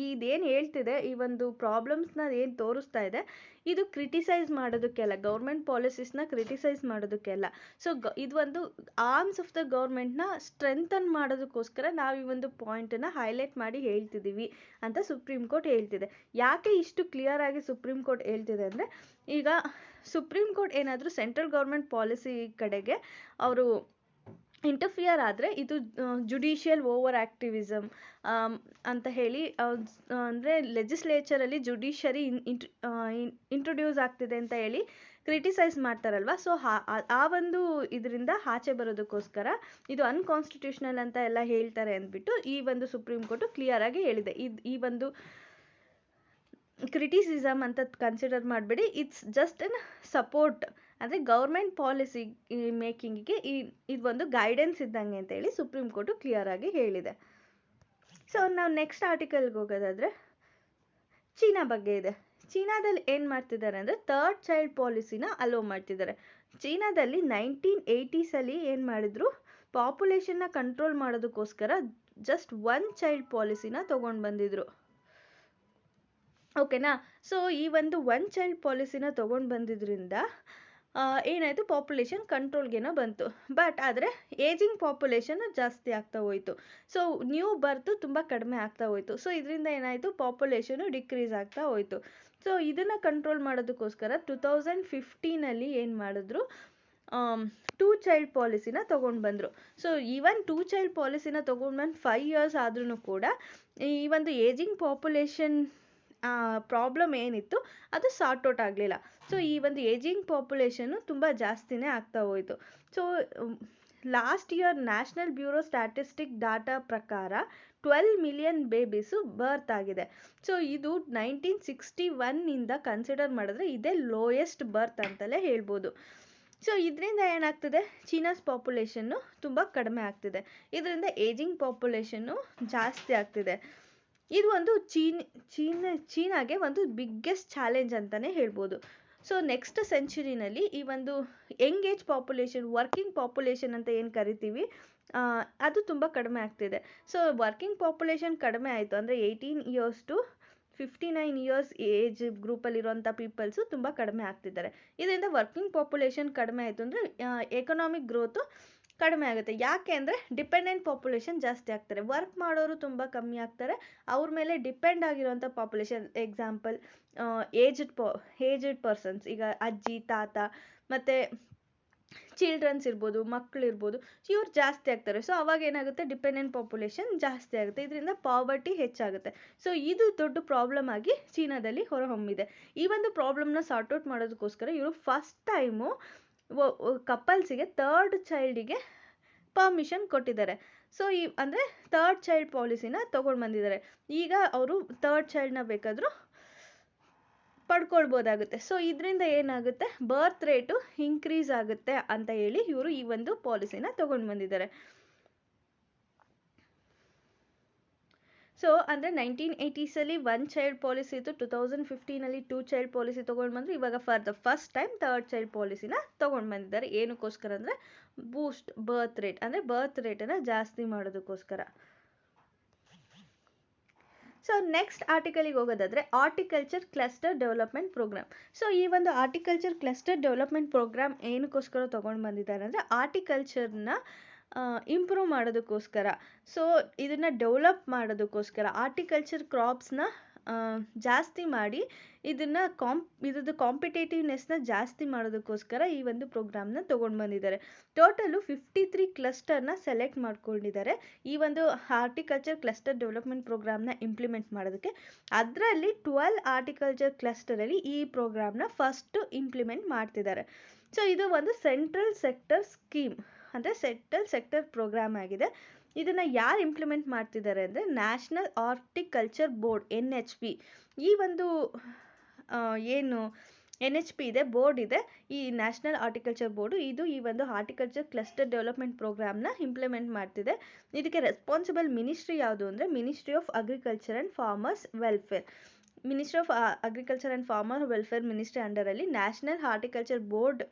ಇದೇನು ಹೇಳ್ತಿದೆ, ಈ ಒಂದು ಪ್ರಾಬ್ಲಮ್ಸ್ನ ಏನು ತೋರಿಸ್ತಾ ಇದೆ, ಇದು ಕ್ರಿಟಿಸೈಸ್ ಮಾಡೋದಕ್ಕೆಲ್ಲ, ಗೌರ್ಮೆಂಟ್ ಪಾಲಿಸೀಸ್ನ ಕ್ರಿಟಿಸೈಸ್ ಮಾಡೋದಕ್ಕೆಲ್ಲ. ಸೊ ಇದು ಒಂದು ಆರ್ಮ್ಸ್ ಆಫ್ ದ ಗೌರ್ಮೆಂಟ್ನ ಸ್ಟ್ರೆಂಥನ್ ಮಾಡೋದಕ್ಕೋಸ್ಕರ ನಾವು ಈ ಒಂದು ಪಾಯಿಂಟನ್ನು ಹೈಲೈಟ್ ಮಾಡಿ ಹೇಳ್ತಿದ್ದೀವಿ ಅಂತ ಸುಪ್ರೀಂ ಕೋರ್ಟ್ ಹೇಳ್ತಿದೆ. ಯಾಕೆ ಇಷ್ಟು ಕ್ಲಿಯರ್ ಆಗಿ ಸುಪ್ರೀಂ ಕೋರ್ಟ್ ಹೇಳ್ತಿದೆ ಅಂದರೆ, ಈಗ ಸುಪ್ರೀಂ ಕೋರ್ಟ್ ಏನಾದರೂ ಸೆಂಟ್ರಲ್ ಗೌರ್ಮೆಂಟ್ ಪಾಲಿಸಿ ಕಡೆಗೆ ಅವರು ಇಂಟರ್ಫಿಯರ್ ಆದರೆ ಇದು ಜುಡಿಷಿಯಲ್ ಓವರ್ ಆ್ಯಕ್ಟಿವಿಸಮ್ ಅಂತ ಹೇಳಿ, ಅಂದರೆ ಲೆಜಿಸ್ಲೇಚರಲ್ಲಿ ಜುಡಿಷರಿ ಇಂಟ್ರೊಡ್ಯೂಸ್ ಆಗ್ತಿದೆ ಅಂತ ಹೇಳಿ ಕ್ರಿಟಿಸೈಸ್ ಮಾಡ್ತಾರಲ್ವ. ಸೊ ಆ ಒಂದು ಇದರಿಂದ ಆಚೆ ಬರೋದಕ್ಕೋಸ್ಕರ ಇದು ಅನ್ಕಾನ್ಸ್ಟಿಟ್ಯೂಷನಲ್ ಅಂತ ಎಲ್ಲ ಹೇಳ್ತಾರೆ ಅಂದ್ಬಿಟ್ಟು ಈ ಒಂದು ಸುಪ್ರೀಂ ಕೋರ್ಟು ಕ್ಲಿಯರ್ ಆಗಿ ಹೇಳಿದೆ. ಈ ಒಂದು ಕ್ರಿಟಿಸಿಸಮ್ ಅಂತ ಕನ್ಸಿಡರ್ ಮಾಡಬೇಡಿ, ಇಟ್ಸ್ ಜಸ್ಟ್ ಎನ್ ಸಪೋರ್ಟ್, ಅಂದರೆ ಗೌರ್ಮೆಂಟ್ ಪಾಲಿಸಿ ಮೇಕಿಂಗಿಗೆ ಇದು ಒಂದು ಗೈಡೆನ್ಸ್ ಇದ್ದಂಗೆ ಅಂತೇಳಿ ಸುಪ್ರೀಂ ಕೋರ್ಟು ಕ್ಲಿಯರ್ ಆಗಿ ಹೇಳಿದೆ. ಸೊ ನಾವು ನೆಕ್ಸ್ಟ್ ಆರ್ಟಿಕಲ್ಗೆ ಹೋಗೋದಾದರೆ ಚೀನಾ ಬಗ್ಗೆ ಇದೆ. ಚೀನಾದಲ್ಲಿ ಏನು ಮಾಡ್ತಿದ್ದಾರೆ ಅಂದರೆ, ಥರ್ಡ್ ಚೈಲ್ಡ್ ಪಾಲಿಸಿನ ಅಲೋ ಮಾಡ್ತಿದ್ದಾರೆ. ಚೀನಾದಲ್ಲಿ 1980s ಏನು ಮಾಡಿದ್ರು, ಪಾಪ್ಯುಲೇಷನ್ನ ಕಂಟ್ರೋಲ್ ಮಾಡೋದಕ್ಕೋಸ್ಕರ ಜಸ್ಟ್ 1 ಚೈಲ್ಡ್ ಪಾಲಿಸಿನ ತೊಗೊಂಡು ಬಂದಿದ್ರು. ಓಕೆನಾ. ಸೊ ಈ ಒಂದು 1 ಚೈಲ್ಡ್ ಪಾಲಿಸಿನ ತೊಗೊಂಡು ಬಂದಿದ್ದರಿಂದ ಏನಾಯಿತು, ಪಾಪ್ಯುಲೇಷನ್ ಕಂಟ್ರೋಲ್ಗೇನೋ ಬಂತು. ಬಟ್ ಆದರೆ ಏಜಿಂಗ್ ಪಾಪ್ಯುಲೇಷನ್ ಜಾಸ್ತಿ ಆಗ್ತಾ ಹೋಯಿತು. ಸೊ ನ್ಯೂ ಬರ್ತು ತುಂಬ ಕಡಿಮೆ ಆಗ್ತಾ ಹೋಯಿತು. ಸೊ ಇದರಿಂದ ಏನಾಯಿತು, ಪಾಪ್ಯುಲೇಷನು ಡಿಕ್ರೀಸ್ ಆಗ್ತಾ ಹೋಯಿತು. ಸೊ ಇದನ್ನು ಕಂಟ್ರೋಲ್ ಮಾಡೋದಕ್ಕೋಸ್ಕರ 2015 ಏನು ಮಾಡಿದ್ರು, 2 ಚೈಲ್ಡ್ ಪಾಲಿಸಿನ ತೊಗೊಂಡು ಬಂದರು. ಸೊ ಈವನ್ 2 ಚೈಲ್ಡ್ ಪಾಲಿಸಿನ ತೊಗೊಂಡು ಬಂದು 5 years ಆದ್ರೂ ಕೂಡ ಈ ಒಂದು ಏಜಿಂಗ್ ಪಾಪ್ಯುಲೇಷನ್ ಪ್ರಾಬ್ಲಮ್ ಏನಿತ್ತು ಅದು ಸಾರ್ಟ್ ಔಟ್ ಆಗಲಿಲ್ಲ. ಸೊ ಈ ಒಂದು ಏಜಿಂಗ್ ಪಾಪ್ಯುಲೇಷನ್ನು ತುಂಬ ಜಾಸ್ತಿನೇ ಆಗ್ತಾ ಹೋಯಿತು. So last year national bureau statistic data ಪ್ರಕಾರ 12 ಮಿಲಿಯನ್ ಬೇಬೀಸು ಬರ್ತ್ ಆಗಿದೆ. ಸೊ ಇದು 1961 ಕನ್ಸಿಡರ್ ಮಾಡಿದ್ರೆ ಇದೇ ಲೋಯೆಸ್ಟ್ ಬರ್ತ್ ಅಂತಲೇ ಹೇಳ್ಬೋದು. ಸೊ ಇದರಿಂದ ಏನಾಗ್ತದೆ, ಚೀನಾಸ್ ಪಾಪ್ಯುಲೇಷನ್ನು ತುಂಬ ಕಡಿಮೆ ಆಗ್ತಿದೆ, ಇದರಿಂದ ಏಜಿಂಗ್ ಪಾಪ್ಯುಲೇಷನ್ನು ಜಾಸ್ತಿ ಆಗ್ತಿದೆ. ಇದು ಒಂದು ಚೀನಾಗೆ ಒಂದು ಬಿಗ್ಗೆಸ್ಟ್ ಚಾಲೆಂಜ್ ಅಂತಲೇ ಹೇಳ್ಬೋದು. ಸೊ ನೆಕ್ಸ್ಟ್ ಸೆಂಚುರಿನಲ್ಲಿ ಈ ಒಂದು Young age population, working population ಅಂತ ಏನು ಕರಿತೀವಿ, ಅದು ತುಂಬ ಕಡಿಮೆ ಆಗ್ತಿದೆ. ಸೊ ವರ್ಕಿಂಗ್ ಪಾಪ್ಯುಲೇಷನ್ ಕಡಿಮೆ ಆಯಿತು ಅಂದರೆ 18 ಇಯರ್ಸ್ ಟು 59 ಇಯರ್ಸ್ ಏಜ್ ಗ್ರೂಪಲ್ಲಿರುವಂಥ ಪೀಪಲ್ಸು ತುಂಬ ಕಡಿಮೆ ಆಗ್ತಿದ್ದಾರೆ. ಇದರಿಂದ ವರ್ಕಿಂಗ್ ಪಾಪ್ಯುಲೇಷನ್ ಕಡಿಮೆ ಆಯಿತು ಅಂದರೆ ಎಕನಾಮಿಕ್ ಗ್ರೋತು ಕಡಿಮೆ ಆಗುತ್ತೆ. ಯಾಕೆ ಅಂದರೆ ಡಿಪೆಂಡೆಂಟ್ ಪಾಪ್ಯುಲೇಷನ್ ಜಾಸ್ತಿ ಆಗ್ತಾರೆ, ವರ್ಕ್ ಮಾಡೋರು ತುಂಬ ಕಮ್ಮಿ ಆಗ್ತಾರೆ, ಅವ್ರ ಮೇಲೆ ಡಿಪೆಂಡ್ ಆಗಿರುವಂಥ ಪಾಪ್ಯುಲೇಷನ್, ಎಕ್ಸಾಂಪಲ್ ಏಜ್ಡ್ ಪರ್ಸನ್ಸ್, ಈಗ ಅಜ್ಜಿ ತಾತ ಮತ್ತು ಚಿಲ್ಡ್ರನ್ಸ್ ಇರ್ಬೋದು, ಮಕ್ಕಳಿರ್ಬೋದು, ಇವ್ರು ಜಾಸ್ತಿ ಆಗ್ತಾರೆ. ಸೊ ಅವಾಗ ಏನಾಗುತ್ತೆ, ಡಿಪೆಂಡೆಂಟ್ ಪಾಪ್ಯುಲೇಷನ್ ಜಾಸ್ತಿ ಆಗುತ್ತೆ, ಇದರಿಂದ ಪಾವರ್ಟಿ ಹೆಚ್ಚಾಗುತ್ತೆ. ಸೊ ಇದು ದೊಡ್ಡ ಪ್ರಾಬ್ಲಮ್ ಆಗಿ ಚೀನಾದಲ್ಲಿ ಹೊರಹೊಮ್ಮಿದೆ. ಈ ಒಂದು ಪ್ರಾಬ್ಲಮ್ನ ಸಾರ್ಟ್ ಔಟ್ ಮಾಡೋದಕ್ಕೋಸ್ಕರ ಇವರು ಫಸ್ಟ್ ಟೈಮು ಕಪಲ್ಸಿಗೆ 3rd ಚೈಲ್ಡಿಗೆ ಪರ್ಮಿಷನ್ ಕೊಟ್ಟಿದ್ದಾರೆ. ಸೊ ಅಂದರೆ 3rd ಚೈಲ್ಡ್ ಪಾಲಿಸಿನ ತೊಗೊಂಡು ಬಂದಿದ್ದಾರೆ. ಈಗ ಅವರು 3rd ಚೈಲ್ಡ್ನ ಬೇಕಾದರೂ ಪಡ್ಕೊಳ್ಬೋದಾಗುತ್ತೆ. ಸೊ ಇದರಿಂದ ಏನಾಗುತ್ತೆ, ಬರ್ತ್ ರೇಟು ಇನ್ಕ್ರೀಸ್ ಆಗುತ್ತೆ ಅಂತ ಹೇಳಿ ಇವರು ಈ ಒಂದು ಪಾಲಿಸಿನ ತೊಗೊಂಡು ಬಂದಿದ್ದಾರೆ. ಸೊ ಅಂದರೆ 1980ಸಲ್ಲಿ 1 ಚೈಲ್ಡ್ ಪಾಲಿಸಿ ಇತ್ತು, 2015ನಲ್ಲಿ 2 ಚೈಲ್ಡ್ ಪಾಲಿಸಿ ತೊಗೊಂಡು ಬಂದರು. ಇವಾಗ for the first time 3rd child ಪಾಲಿಸಿನ ತೊಗೊಂಡು ಬಂದಿದ್ದಾರೆ. ಏನಕ್ಕೋಸ್ಕರ ಅಂದರೆ ಬೂಸ್ಟ್ ಬರ್ತ್ ರೇಟ್, ಅಂದರೆ ಬರ್ತ್ ರೇಟನ್ನು ಜಾಸ್ತಿ ಮಾಡೋದಕ್ಕೋಸ್ಕರ. ಸೊ ನೆಕ್ಸ್ಟ್ ಆರ್ಟಿಕಲಿಗೆ ಹೋಗೋದಾದರೆ horticulture cluster development programme. So ಈ ಒಂದು ಆರ್ಟಿಕಲ್ಚರ್ ಕ್ಲಸ್ಟರ್ ಡೆವಲಪ್ಮೆಂಟ್ ಪ್ರೋಗ್ರಾಮ್ ಏನಕ್ಕೋಸ್ಕರ ತೊಗೊಂಡು ಬಂದಿದ್ದಾರೆ ಅಂದರೆ ಆರ್ಟಿಕಲ್ಚರ್ನ ಇಂಪ್ರೂವ್ ಮಾಡೋದಕ್ಕೋಸ್ಕರ. ಸೊ ಇದನ್ನು ಡೆವಲಪ್ ಮಾಡೋದಕ್ಕೋಸ್ಕರ, ಆರ್ಟಿಕಲ್ಚರ್ ಕ್ರಾಪ್ಸ್ನ ಜಾಸ್ತಿ ಮಾಡಿ ಇದ್ರದ್ದು ಕಾಂಪಿಟೇಟಿವ್ನೆಸ್ನ ಜಾಸ್ತಿ ಮಾಡೋದಕ್ಕೋಸ್ಕರ ಈ ಒಂದು ಪ್ರೋಗ್ರಾಮ್ನ ತೊಗೊಂಡು ಬಂದಿದ್ದಾರೆ. ಟೋಟಲು 53 ಕ್ಲಸ್ಟರ್ನ ಸೆಲೆಕ್ಟ್ ಮಾಡ್ಕೊಂಡಿದ್ದಾರೆ ಈ ಒಂದು ಹಾರ್ಟಿಕಲ್ಚರ್ ಕ್ಲಸ್ಟರ್ ಡೆವಲಪ್ಮೆಂಟ್ ಪ್ರೋಗ್ರಾಮ್ನ ಇಂಪ್ಲಿಮೆಂಟ್ ಮಾಡೋದಕ್ಕೆ. ಅದರಲ್ಲಿ 12 ಆರ್ಟಿಕಲ್ಚರ್ ಕ್ಲಸ್ಟರಲ್ಲಿ ಈ ಪ್ರೋಗ್ರಾಮ್ನ ಫಸ್ಟು ಇಂಪ್ಲಿಮೆಂಟ್ ಮಾಡ್ತಿದ್ದಾರೆ. ಸೊ ಇದು ಒಂದು ಸೆಂಟ್ರಲ್ ಸೆಕ್ಟರ್ ಸ್ಕೀಮ್, ಅಂದರೆ ಸೆಕ್ಟರ್ ಪ್ರೋಗ್ರಾಮ್ ಆಗಿದೆ. ಇದನ್ನು ಯಾರು ಇಂಪ್ಲಿಮೆಂಟ್ ಮಾಡ್ತಿದ್ದಾರೆ ಅಂದರೆ ನ್ಯಾಷನಲ್ ಹಾರ್ಟಿಕಲ್ಚರ್ ಬೋರ್ಡ್, NHP. ಈ ಒಂದು ಏನು NHP ಇದೆ, ಬೋರ್ಡ್ ಇದೆ, ಈ ನ್ಯಾಷನಲ್ ಹಾರ್ಟಿಕಲ್ಚರ್ ಬೋರ್ಡು, ಇದು ಈ ಒಂದು ಹಾರ್ಟಿಕಲ್ಚರ್ ಕ್ಲಸ್ಟರ್ ಡೆವಲಪ್ಮೆಂಟ್ ಪ್ರೋಗ್ರಾಮ್ನ ಇಂಪ್ಲಿಮೆಂಟ್ ಮಾಡ್ತಿದೆ. ಇದಕ್ಕೆ ರೆಸ್ಪಾನ್ಸಿಬಲ್ ಮಿನಿಸ್ಟ್ರಿ ಯಾವುದು ಅಂದರೆ ministry of agriculture and farmers welfare. Ministry of agriculture and farmer welfare ministry ಅಂಡರಲ್ಲಿ ನ್ಯಾಷನಲ್ ಹಾರ್ಟಿಕಲ್ಚರ್ ಬೋರ್ಡ್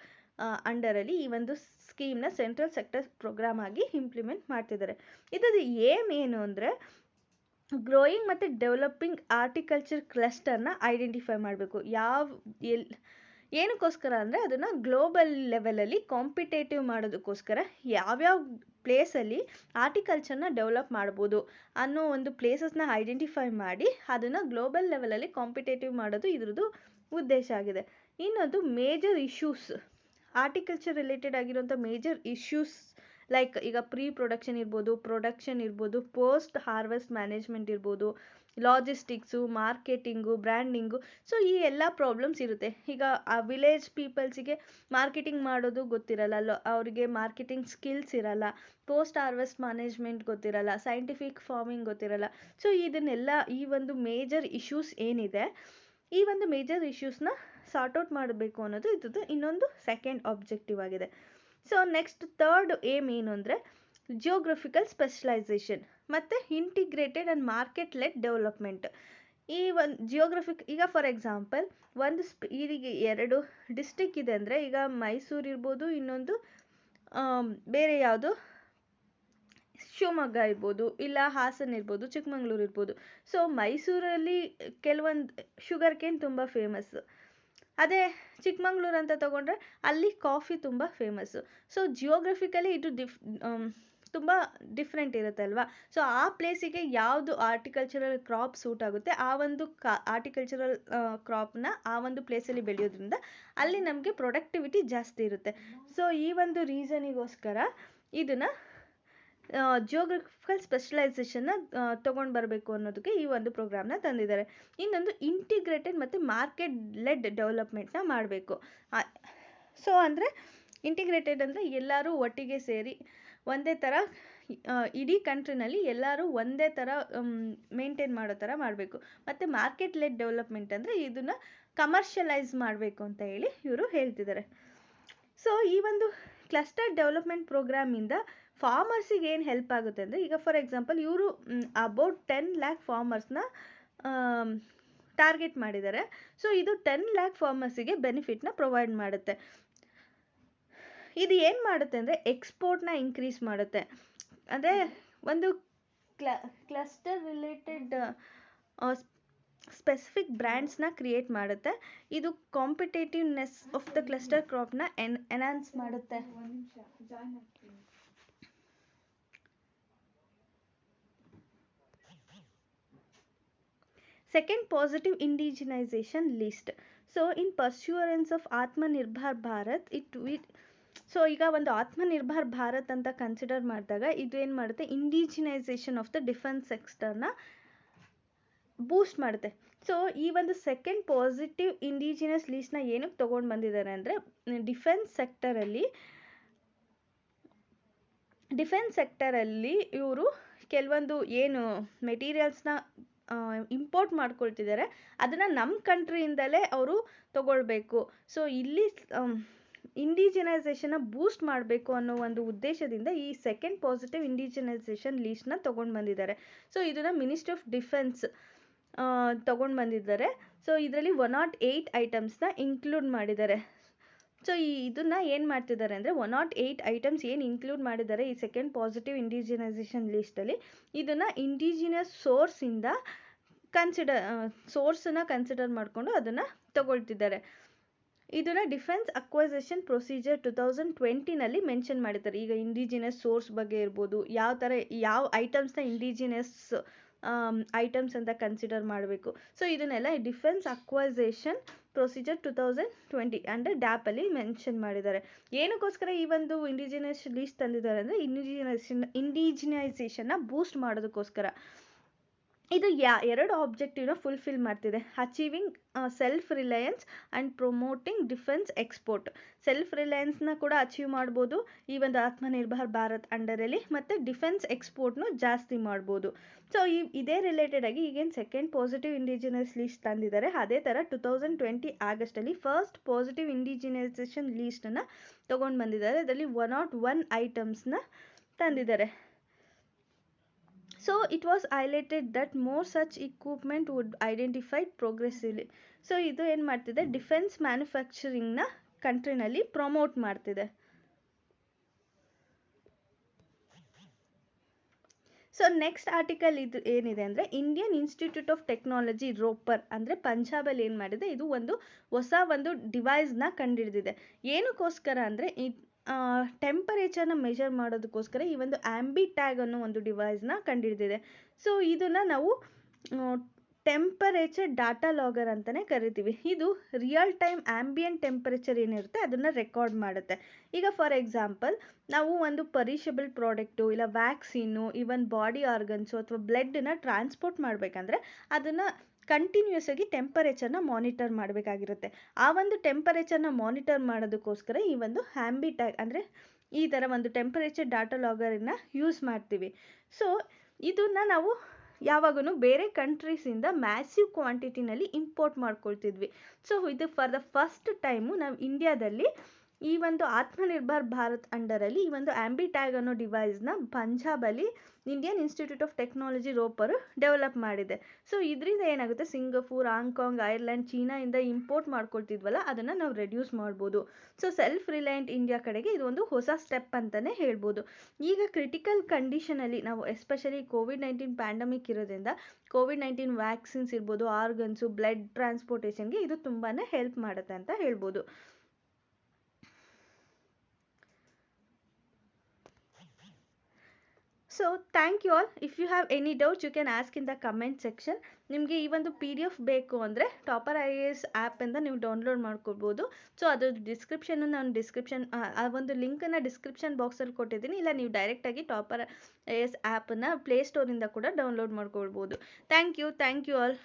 ಅಂಡರಲ್ಲಿ ಈ ಒಂದು ಸ್ಕೀಮ್ನ ಸೆಂಟ್ರಲ್ ಸೆಕ್ಟರ್ ಪ್ರೋಗ್ರಾಮ್ ಆಗಿ ಇಂಪ್ಲಿಮೆಂಟ್ ಮಾಡ್ತಿದ್ದಾರೆ. ಇದರ ಏಮ್ ಏನು ಅಂದರೆ ಗ್ರೋಯಿಂಗ್ ಮತ್ತು ಡೆವಲಪಿಂಗ್ ಆರ್ಟಿಕಲ್ಚರ್ ಕ್ಲಸ್ಟರ್ನ ಐಡೆಂಟಿಫೈ ಮಾಡಬೇಕು. ಏನಕ್ಕೋಸ್ಕರ ಅಂದರೆ ಅದನ್ನು ಗ್ಲೋಬಲ್ ಲೆವೆಲಲ್ಲಿ ಕಾಂಪಿಟೇಟಿವ್ ಮಾಡೋದಕ್ಕೋಸ್ಕರ ಯಾವ್ಯಾವ ಪ್ಲೇಸಲ್ಲಿ ಆರ್ಟಿಕಲ್ಚರ್ನ ಡೆವಲಪ್ ಮಾಡ್ಬೋದು ಅನ್ನೋ ಒಂದು ಪ್ಲೇಸಸ್ನ ಐಡೆಂಟಿಫೈ ಮಾಡಿ ಅದನ್ನು ಗ್ಲೋಬಲ್ ಲೆವೆಲಲ್ಲಿ ಕಾಂಪಿಟೇಟಿವ್ ಮಾಡೋದು ಇದ್ರದ್ದು ಉದ್ದೇಶ ಆಗಿದೆ. ಇನ್ನೊಂದು ಮೇಜರ್ ಇಶ್ಯೂಸ್, ಆರ್ಟಿಕಲ್ಚರ್ ರಿಲೇಟೆಡ್ ಆಗಿರುವಂಥ ಮೇಜರ್ ಇಶ್ಯೂಸ್ ಲೈಕ್ ಈಗ ಪ್ರೀ ಪ್ರೊಡಕ್ಷನ್ ಇರ್ಬೋದು, ಪ್ರೊಡಕ್ಷನ್ ಇರ್ಬೋದು, ಪೋಸ್ಟ್ ಹಾರ್ವೆಸ್ಟ್ ಮ್ಯಾನೇಜ್ಮೆಂಟ್ ಇರ್ಬೋದು, ಲಾಜಿಸ್ಟಿಕ್ಸು, ಮಾರ್ಕೆಟಿಂಗು, ಬ್ರ್ಯಾಂಡಿಂಗು. ಸೊ ಈ ಎಲ್ಲ ಪ್ರಾಬ್ಲಮ್ಸ್ ಇರುತ್ತೆ. ಈಗ ಆ ವಿಲೇಜ್ ಪೀಪಲ್ಸಿಗೆ ಮಾರ್ಕೆಟಿಂಗ್ ಮಾಡೋದು ಗೊತ್ತಿರಲ್ಲ, ಅವರಿಗೆ ಮಾರ್ಕೆಟಿಂಗ್ ಸ್ಕಿಲ್ಸ್ ಇರಲ್ಲ, ಪೋಸ್ಟ್ ಹಾರ್ವೆಸ್ಟ್ ಮ್ಯಾನೇಜ್ಮೆಂಟ್ ಗೊತ್ತಿರಲ್ಲ, ಸೈಂಟಿಫಿಕ್ ಫಾರ್ಮಿಂಗ್ ಗೊತ್ತಿರಲ್ಲ. ಸೊ ಇದನ್ನೆಲ್ಲ ಈ ಒಂದು ಮೇಜರ್ ಇಶ್ಯೂಸ್ ಏನಿದೆ, ಈ ಒಂದು ಮೇಜರ್ ಇಶ್ಯೂಸ್ನ ಸಾರ್ಟ್ ಔಟ್ ಮಾಡಬೇಕು ಅನ್ನೋದು ಇದ್ರದ್ದು ಇನ್ನೊಂದು ಸೆಕೆಂಡ್ ಆಬ್ಜೆಕ್ಟಿವ್ ಆಗಿದೆ. ಸೊ ನೆಕ್ಸ್ಟ್ 3rd ಏಮ್ ಏನು ಅಂದರೆ ಜಿಯೋಗ್ರಫಿಕಲ್ ಸ್ಪೆಷಲೈಸೇಷನ್ ಮತ್ತು integrated and market led development. ಈ ಒಂದು ಈಗ ಫಾರ್ ಎಕ್ಸಾಂಪಲ್ ಇದೀಗ 2 ಡಿಸ್ಟಿಕ್ ಇದೆ ಅಂದರೆ ಈಗ ಮೈಸೂರು ಇರ್ಬೋದು, ಇನ್ನೊಂದು ಬೇರೆ ಯಾವುದು ಶಿವಮೊಗ್ಗ ಇರ್ಬೋದು, ಇಲ್ಲ ಹಾಸನ ಇರ್ಬೋದು, ಚಿಕ್ಕಮಂಗ್ಳೂರು ಇರ್ಬೋದು. ಸೊ ಮೈಸೂರಲ್ಲಿ ಕೆಲವೊಂದು ಶುಗರ್ ಕೇನ್ ತುಂಬ ಫೇಮಸ್ಸು, ಅದೇ ಚಿಕ್ಕಮಂಗ್ಳೂರು ಅಂತ ತಗೊಂಡ್ರೆ ಅಲ್ಲಿ ಕಾಫಿ ತುಂಬ ಫೇಮಸ್ಸು. ಸೊ ಜಿಯೋಗ್ರಫಿಕಲಿ ಇದು ತುಂಬ ಡಿಫ್ರೆಂಟ್ ಇರುತ್ತೆ ಅಲ್ವಾ. ಸೊ ಆ ಪ್ಲೇಸಿಗೆ ಯಾವುದು ಆರ್ಟಿಕಲ್ಚರಲ್ ಕ್ರಾಪ್ ಸೂಟ್ ಆಗುತ್ತೆ ಆ ಒಂದು ಆರ್ಟಿಕಲ್ಚರಲ್ ಕ್ರಾಪ್ನ ಆ ಒಂದು ಪ್ಲೇಸಲ್ಲಿ ಬೆಳೆಯೋದ್ರಿಂದ ಅಲ್ಲಿ ನಮಗೆ ಪ್ರೊಡಕ್ಟಿವಿಟಿ ಜಾಸ್ತಿ ಇರುತ್ತೆ. ಸೊ ಈ ಒಂದು ರೀಸನಿಗೋಸ್ಕರ ಇದನ್ನು ಜಿಯೋಗ್ರಫಿಕಲ್ ಸ್ಪೆಷಲೈಸೇಷನ್ನ ತೊಗೊಂಡು ಬರಬೇಕು ಅನ್ನೋದಕ್ಕೆ ಈ ಒಂದು ಪ್ರೋಗ್ರಾಮ್ನ ತಂದಿದ್ದಾರೆ. ಇನ್ನೊಂದು ಇಂಟಿಗ್ರೇಟೆಡ್ ಮತ್ತು ಮಾರ್ಕೆಟ್ ಲೆಡ್ ಡೆವಲಪ್ಮೆಂಟ್ನ ಮಾಡಬೇಕು. ಸೊ ಅಂದರೆ ಇಂಟಿಗ್ರೇಟೆಡ್ ಅಂದರೆ ಎಲ್ಲರೂ ಒಟ್ಟಿಗೆ ಸೇರಿ ಒಂದೇ ಥರ ಇಡೀ ಕಂಟ್ರಿನಲ್ಲಿ ಎಲ್ಲರೂ ಒಂದೇ ಥರ ಮೇಂಟೈನ್ ಮಾಡೋ ಥರ ಮಾಡಬೇಕು. ಮತ್ತು ಮಾರ್ಕೆಟ್ ಲೆಡ್ ಡೆವಲಪ್ಮೆಂಟ್ ಅಂದರೆ ಇದನ್ನು ಕಮರ್ಷಿಯಲೈಸ್ ಮಾಡಬೇಕು ಅಂತ ಹೇಳಿ ಇವರು ಹೇಳ್ತಿದ್ದಾರೆ. ಸೊ ಈ ಒಂದು ಕ್ಲಸ್ಟರ್ ಡೆವಲಪ್ಮೆಂಟ್ ಪ್ರೋಗ್ರಾಮಿಂದ ಫಾರ್ಮರ್ಸಿಗೆ ಏನು ಹೆಲ್ಪ್ ಆಗುತ್ತೆ ಅಂದರೆ, ಈಗ ಫಾರ್ ಎಕ್ಸಾಂಪಲ್ ಇವರು ಅಬೌಟ್ 10 lakh ಫಾರ್ಮರ್ಸ್ನ ಟಾರ್ಗೆಟ್ ಮಾಡಿದ್ದಾರೆ. ಸೊ ಇದು 10 lakh ಫಾರ್ಮರ್ಸಿಗೆ ಬೆನಿಫಿಟ್ನ ಪ್ರೊವೈಡ್ ಮಾಡುತ್ತೆ. ಇದು ಏನು ಮಾಡುತ್ತೆ ಅಂದರೆ ಎಕ್ಸ್ಪೋರ್ಟ್ನ ಇನ್ಕ್ರೀಸ್ ಮಾಡುತ್ತೆ. ಅಂದರೆ ಒಂದು ಕ್ಲಸ್ಟರ್ ರಿಲೇಟೆಡ್ ಸ್ಪೆಸಿಫಿಕ್ ಬ್ರ್ಯಾಂಡ್ಸ್ನ ಕ್ರಿಯೇಟ್ ಮಾಡುತ್ತೆ. ಇದು ಕಾಂಪಿಟೇಟಿವ್ನೆಸ್ ಆಫ್ ದ ಕ್ಲಸ್ಟರ್ ಕ್ರಾಪ್ನ ಎನ್ಹಾನ್ಸ್ ಮಾಡುತ್ತೆ. Second, positive indigenization list. So in pursuance of Atmanirbhar Bharat, so ಈಗ ಒಂದು ಆತ್ಮನಿರ್ಭರ್ ಭಾರತ್ ಅಂತ ಕನ್ಸಿಡರ್ ಮಾಡಿದಾಗ ಇದು ಏನು ಮಾಡುತ್ತೆ, ಇಂಡಿಜಿನೈಸೇಷನ್ ಆಫ್ ದ ಡಿಫೆನ್ಸ್ ಸೆಕ್ಟರ್ನ ಬೂಸ್ಟ್ ಮಾಡುತ್ತೆ. ಸೊ ಈ ಒಂದು ಸೆಕೆಂಡ್ ಪಾಸಿಟಿವ್ ಇಂಡಿಜಿನಸ್ ಲೀಸ್ಟ್ನ ಏನಕ್ಕೆ ತೊಗೊಂಡು ಬಂದಿದ್ದಾರೆ ಅಂದರೆ, ಡಿಫೆನ್ಸ್ ಸೆಕ್ಟರಲ್ಲಿ ಇವರು ಕೆಲವೊಂದು ಏನು ಮೆಟೀರಿಯಲ್ಸ್ನ ಇಂಪೋರ್ಟ್ ಮಾಡ್ಕೊಳ್ತಿದ್ದಾರೆ ಅದನ್ನು ನಮ್ಮ ಕಂಟ್ರಿಯಿಂದಲೇ ಅವರು ತಗೊಳ್ಬೇಕು. ಸೊ ಇಲ್ಲಿ ಇಂಡಿಜಿನೈಸೇಷನ್ನ ಬೂಸ್ಟ್ ಮಾಡಬೇಕು ಅನ್ನೋ ಒಂದು ಉದ್ದೇಶದಿಂದ ಈ ಸೆಕೆಂಡ್ ಪಾಸಿಟಿವ್ ಇಂಡಿಜಿನೈಸೇಷನ್ ಲೀಸ್ಟ್ನ ತೊಗೊಂಡು ಬಂದಿದ್ದಾರೆ. ಸೊ ಇದನ್ನು ಮಿನಿಸ್ಟ್ರಿ ಆಫ್ ಡಿಫೆನ್ಸ್ ತೊಗೊಂಡು ಬಂದಿದ್ದಾರೆ. ಸೊ ಇದರಲ್ಲಿ 108 ಐಟಮ್ಸ್ನ ಇನ್ಕ್ಲೂಡ್ ಮಾಡಿದ್ದಾರೆ. ಸೊ ಇದನ್ನು ಏನು ಮಾಡ್ತಿದ್ದಾರೆ ಅಂದರೆ 108 ಐಟಮ್ಸ್ ಏನು ಇನ್ಕ್ಲೂಡ್ ಮಾಡಿದ್ದಾರೆ ಈ ಸೆಕೆಂಡ್ ಪಾಸಿಟಿವ್ ಇಂಡಿಜಿನೈಸೇಷನ್ ಲೀಸ್ಟಲ್ಲಿ, ಇದನ್ನು ಇಂಡಿಜಿನಸ್ ಸೋರ್ಸನ್ನ ಕನ್ಸಿಡರ್ ಮಾಡಿಕೊಂಡು ಅದನ್ನು ತಗೊಳ್ತಿದ್ದಾರೆ. ಇದನ್ನು ಡಿಫೆನ್ಸ್ ಅಕ್ವೈಸೇಷನ್ ಪ್ರೊಸೀಜರ್ 2020ನಲ್ಲಿ ಮೆನ್ಷನ್ ಮಾಡಿದ್ದಾರೆ. ಈಗ ಇಂಡಿಜಿನಸ್ ಸೋರ್ಸ್ ಬಗ್ಗೆ ಇರ್ಬೋದು, ಯಾವ ಐಟಮ್ಸ್ನ ಇಂಡಿಜಿನಸ್ ಐಟಮ್ಸ್ ಅಂತ ಕನ್ಸಿಡರ್ ಮಾಡಬೇಕು. ಸೊ ಇದನ್ನೆಲ್ಲ ಡಿಫೆನ್ಸ್ ಅಕ್ವೈಸೇಷನ್ ಪ್ರೊಸೀಜರ್ 2020 ಅಂದರೆ ಡ್ಯಾಪಲ್ಲಿ ಮೆನ್ಷನ್ ಮಾಡಿದ್ದಾರೆ. ಏನಕ್ಕೋಸ್ಕರ ಈ ಒಂದು ಇಂಡಿಜಿನಸ್ ಲೀಸ್ಟ್ ತಂದಿದ್ದಾರೆ ಅಂದರೆ ಇಂಡಿಜಿನೈಸೇಷನ್ನ ಬೂಸ್ಟ್ ಮಾಡೋದಕ್ಕೋಸ್ಕರ. ಇದು ಎರಡು ಆಬ್ಜೆಕ್ಟಿವ್ನ ಫುಲ್ಫಿಲ್ ಮಾಡ್ತಿದೆ. Achieving self reliance and promoting defence export. Self ರಿಲಯನ್ಸ್ನ ಕೂಡ ಅಚೀವ್ ಮಾಡ್ಬೋದು ಈ ಒಂದು ಆತ್ಮನಿರ್ಭರ್ ಭಾರತ್ ಅಂಡರಲ್ಲಿ, ಮತ್ತು ಡಿಫೆನ್ಸ್ ಎಕ್ಸ್ಪೋರ್ಟ್ನು ಜಾಸ್ತಿ ಮಾಡ್ಬೋದು. ಸೊ ಇದೇ ರಿಲೇಟೆಡ್ ಆಗಿ ಈಗೇನು ಸೆಕೆಂಡ್ ಪಾಸಿಟಿವ್ ಇಂಡಿಜಿನಸ್ ಲೀಸ್ಟ್ ತಂದಿದ್ದಾರೆ, ಅದೇ ಥರ 2020 ಆಗಸ್ಟಲ್ಲಿ ಫಸ್ಟ್ ಪಾಸಿಟಿವ್ ಇಂಡಿಜಿನೈಸೇಷನ್ ಲೀಸ್ಟನ್ನು ತೊಗೊಂಡು ಬಂದಿದ್ದಾರೆ. ಇದರಲ್ಲಿ 101 ಐಟಮ್ಸ್ನ ತಂದಿದ್ದಾರೆ. So it was highlighted that more such equipment would identified progressively. So ಇದು ಏನು ಮಾಡ್ತಿದೆ, ಡಿಫೆನ್ಸ್ ಮ್ಯಾನುಫ್ಯಾಕ್ಚರಿಂಗ್ನ ಕಂಟ್ರಿನಲ್ಲಿ ಪ್ರಮೋಟ್ ಮಾಡ್ತಿದೆ. ಸೊ ನೆಕ್ಸ್ಟ್ ಆರ್ಟಿಕಲ್ ಇದು ಏನಿದೆ ಅಂದರೆ, ಇಂಡಿಯನ್ ಇನ್ಸ್ಟಿಟ್ಯೂಟ್ ಆಫ್ ಟೆಕ್ನಾಲಜಿ ರೋಪರ್ ಅಂದರೆ ಪಂಜಾಬಲ್ಲಿ ಏನು ಮಾಡಿದೆ, ಇದು ಹೊಸ ಒಂದು ಡಿವೈಸ್ನ ಕಂಡುಹಿಡಿದಿದೆ. ಏನಕ್ಕೋಸ್ಕರ ಅಂದರೆ ಟೆಂಪರೇಚರ್ನ ಮೆಜರ್ ಮಾಡೋದಕ್ಕೋಸ್ಕರ ಈ ಒಂದು ಆಂಬಿ ಟ್ಯಾಗ್ ಅನ್ನೋ ಒಂದು ಡಿವೈಸ್ನ ಕಂಡುಹಿಡಿದಿದೆ. ಸೊ ಇದನ್ನು ನಾವು ಟೆಂಪರೇಚರ್ ಡಾಟಾ ಲಾಗರ್ ಅಂತಲೇ ಕರಿತೀವಿ. ಇದು ರಿಯಲ್ ಟೈಮ್ ಆಂಬಿಯಂಟ್ ಟೆಂಪರೇಚರ್ ಏನಿರುತ್ತೆ ಅದನ್ನು ರೆಕಾರ್ಡ್ ಮಾಡುತ್ತೆ. ಈಗ ಫಾರ್ ಎಕ್ಸಾಂಪಲ್ ನಾವು ಒಂದು ಪರೀಷಬಲ್ ಪ್ರಾಡಕ್ಟು ಇಲ್ಲ ವ್ಯಾಕ್ಸಿನು, ಈವನ್ ಬಾಡಿ ಆರ್ಗನ್ಸು ಅಥವಾ ಬ್ಲಡ್ನ ಟ್ರಾನ್ಸ್ಪೋರ್ಟ್ ಮಾಡಬೇಕಂದ್ರೆ ಅದನ್ನು ಕಂಟಿನ್ಯೂಸ್ ಆಗಿ ಟೆಂಪರೇಚರ್ನ ಮಾನಿಟರ್ ಮಾಡಬೇಕಾಗಿರುತ್ತೆ. ಆ ಒಂದು ಟೆಂಪರೇಚರ್ನ ಮಾನಿಟರ್ ಮಾಡೋದಕ್ಕೋಸ್ಕರ ಈ ಒಂದು ಆಂಬಿ ಟ್ಯಾಗ್ ಅಂದರೆ ಈ ಥರ ಒಂದು ಟೆಂಪರೇಚರ್ ಡಾಟಾ ಲಾಗರನ್ನು ಯೂಸ್ ಮಾಡ್ತೀವಿ. ಸೊ ಇದನ್ನು ನಾವು ಯಾವಾಗೂ ಬೇರೆ ಕಂಟ್ರೀಸಿಂದ ಮ್ಯಾಸಿವ್ ಕ್ವಾಂಟಿಟಿನಲ್ಲಿ ಇಂಪೋರ್ಟ್ ಮಾಡ್ಕೊಳ್ತಿದ್ವಿ. ಸೊ ಇದು ಫಾರ್ ದ ಫಸ್ಟ್ ಟೈಮು ನಾವು ಇಂಡಿಯಾದಲ್ಲಿ ಈ ಒಂದು ಆತ್ಮನಿರ್ಭರ್ ಭಾರತ್ ಅಂಡರಲ್ಲಿ ಈ ಒಂದು ಆಂಬಿ ಟ್ಯಾಗ್ ಅನ್ನೋ ಡಿವೈಸ್ನ ಪಂಜಾಬಲ್ಲಿ Indian Institute of Technology Ropar develop ಮಾಡಿದೆ. ಸೊ ಇದರಿಂದ ಏನಾಗುತ್ತೆ, ಸಿಂಗಪೂರ್, ಹಾಂಗ್ಕಾಂಗ್, ಐರ್ಲೆಂಡ್, ಚೀನಾಯಿಂದ ಇಂಪೋರ್ಟ್ ಮಾಡ್ಕೊಳ್ತಿದ್ವಲ್ಲ ಅದನ್ನು ನಾವು ರೆಡ್ಯೂಸ್ ಮಾಡ್ಬೋದು. ಸೊ ಸೆಲ್ಫ್ ರಿಲಯಂಟ್ ಇಂಡಿಯಾ ಕಡೆಗೆ ಇದು ಒಂದು ಹೊಸ ಸ್ಟೆಪ್ ಅಂತಲೇ ಹೇಳ್ಬೋದು. ಈಗ ಕ್ರಿಟಿಕಲ್ ಕಂಡೀಷನಲ್ಲಿ ನಾವು ಎಸ್ಪೆಷಲಿ COVID-19 ಪ್ಯಾಂಡಮಿಕ್ ಇರೋದ್ರಿಂದ COVID-19 ವ್ಯಾಕ್ಸಿನ್ಸ್ ಇರ್ಬೋದು, ಆರ್ಗನ್ಸು, ಬ್ಲಡ್ ಟ್ರಾನ್ಸ್ಪೋರ್ಟೇಷನ್ಗೆ ಇದು ತುಂಬಾ ಹೆಲ್ಪ್ ಮಾಡುತ್ತೆ ಅಂತ ಹೇಳ್ಬೋದು. So thank you all. If you have any doubts you can ask in the comment section. ನಿಮಗೆ ಈ ಒಂದು PDF ಬೇಕು ಅಂದರೆ ಟಾಪರ್ IAS ಆ್ಯಪಿಂದ ನೀವು ಡೌನ್ಲೋಡ್ ಮಾಡ್ಕೊಳ್ಬೋದು. ಸೊ ಅದ್ರದ್ದು ಡಿಸ್ಕ್ರಿಪ್ಷನ್ನು ನಾನು ಆ ಒಂದು ಲಿಂಕನ್ನು ಡಿಸ್ಕ್ರಿಪ್ಷನ್ ಬಾಕ್ಸಲ್ಲಿ ಕೊಟ್ಟಿದ್ದೀನಿ, ಇಲ್ಲ ನೀವು ಡೈರೆಕ್ಟಾಗಿ ಟಾಪರ್ IAS ಆ್ಯಪನ್ನು ಪ್ಲೇಸ್ಟೋರಿಂದ ಕೂಡ ಡೌನ್ಲೋಡ್ ಮಾಡ್ಕೊಳ್ಬೋದು. Thank you all.